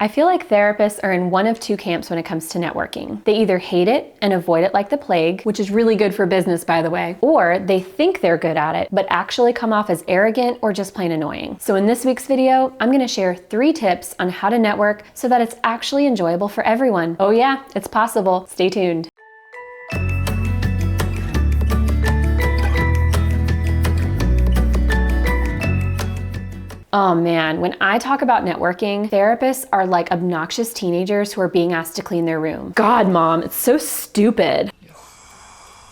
I feel like therapists are in one of two camps when it comes to networking. They either hate it and avoid it like the plague, which is really good for business, by the way, or they think they're good at it, but actually come off as arrogant or just plain annoying. So in this week's video, I'm gonna share 3 tips on how to network so that it's actually enjoyable for everyone. Oh yeah, it's possible. Stay tuned. Oh man, when I talk about networking, therapists are like obnoxious teenagers who are being asked to clean their room. God, mom, it's so stupid.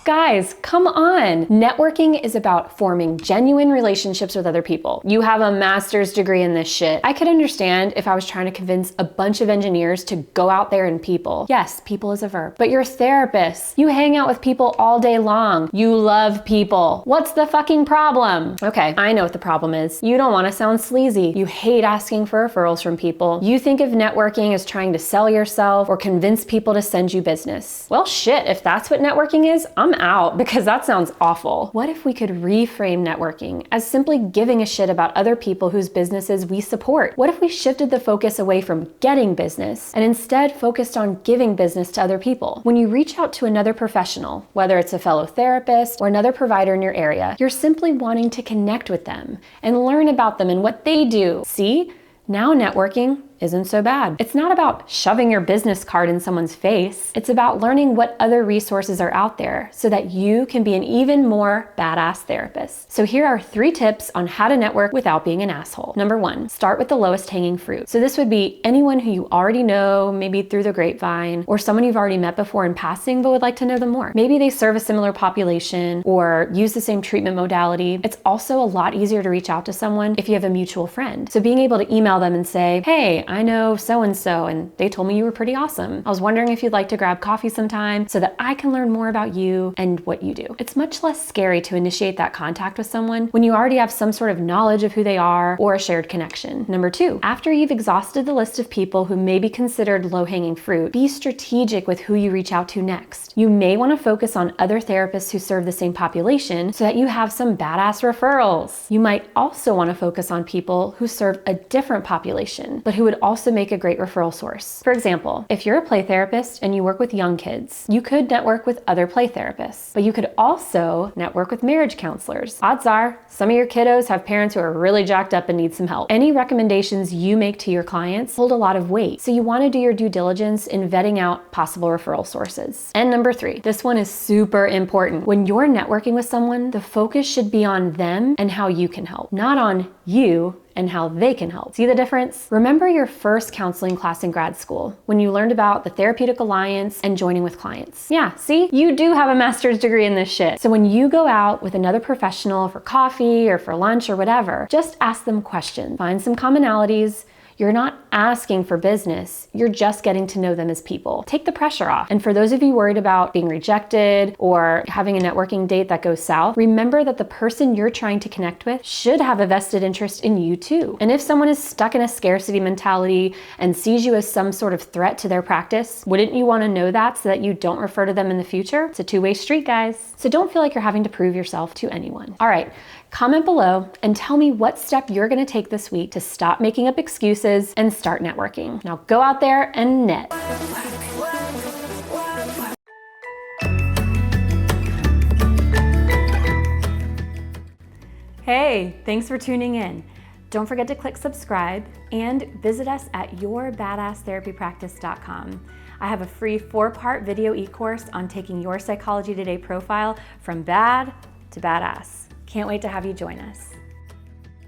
Guys, come on. Networking is about forming genuine relationships with other people. You have a master's degree in this shit. I could understand if I was trying to convince a bunch of engineers to go out there and people. Yes, people is a verb. But you're therapists. You hang out with people all day long. You love people. What's the fucking problem? Okay, I know what the problem is. You don't want to sound sleazy. You hate asking for referrals from people. You think of networking as trying to sell yourself or convince people to send you business. Well, shit, if that's what networking is, I'm out, because that sounds awful. What if we could reframe networking as simply giving a shit about other people whose businesses we support? What if we shifted the focus away from getting business and instead focused on giving business to other people? When you reach out to another professional, whether it's a fellow therapist or another provider in your area, you're simply wanting to connect with them and learn about them and what they do. See? Now networking isn't so bad. It's not about shoving your business card in someone's face. It's about learning what other resources are out there so that you can be an even more badass therapist. So here are 3 tips on how to network without being an asshole. Number 1, start with the lowest hanging fruit. So this would be anyone who you already know, maybe through the grapevine, or someone you've already met before in passing but would like to know them more. Maybe they serve a similar population or use the same treatment modality. It's also a lot easier to reach out to someone if you have a mutual friend. So being able to email them and say, hey, I know so-and-so, and they told me you were pretty awesome. I was wondering if you'd like to grab coffee sometime so that I can learn more about you and what you do. It's much less scary to initiate that contact with someone when you already have some sort of knowledge of who they are or a shared connection. Number 2, after you've exhausted the list of people who may be considered low-hanging fruit, be strategic with who you reach out to next. You may want to focus on other therapists who serve the same population so that you have some badass referrals. You might also want to focus on people who serve a different population, but who would also make a great referral source. For example, if you're a play therapist and you work with young kids, you could network with other play therapists, but you could also network with marriage counselors. Odds are, some of your kiddos have parents who are really jacked up and need some help. Any recommendations you make to your clients hold a lot of weight, so you want to do your due diligence in vetting out possible referral sources. And number 3, this one is super important. When you're networking with someone, the focus should be on them and how you can help, not on you and how they can help. See the difference? Remember your first counseling class in grad school when you learned about the Therapeutic Alliance and joining with clients. Yeah, see? You do have a master's degree in this shit. So when you go out with another professional for coffee or for lunch or whatever, just ask them questions. Find some commonalities. You're not asking for business, you're just getting to know them as people. Take the pressure off. And for those of you worried about being rejected or having a networking date that goes south, remember that the person you're trying to connect with should have a vested interest in you too. And if someone is stuck in a scarcity mentality and sees you as some sort of threat to their practice, wouldn't you want to know that so that you don't refer to them in the future? It's a 2-way street, guys. So don't feel like you're having to prove yourself to anyone. All right. Comment below and tell me what step you're going to take this week to stop making up excuses and start networking. Now go out there and net. Hey, thanks for tuning in. Don't forget to click subscribe and visit us at yourbadasstherapypractice.com. I have a free 4-part video e-course on taking your Psychology Today profile from bad to badass. Can't wait to have you join us.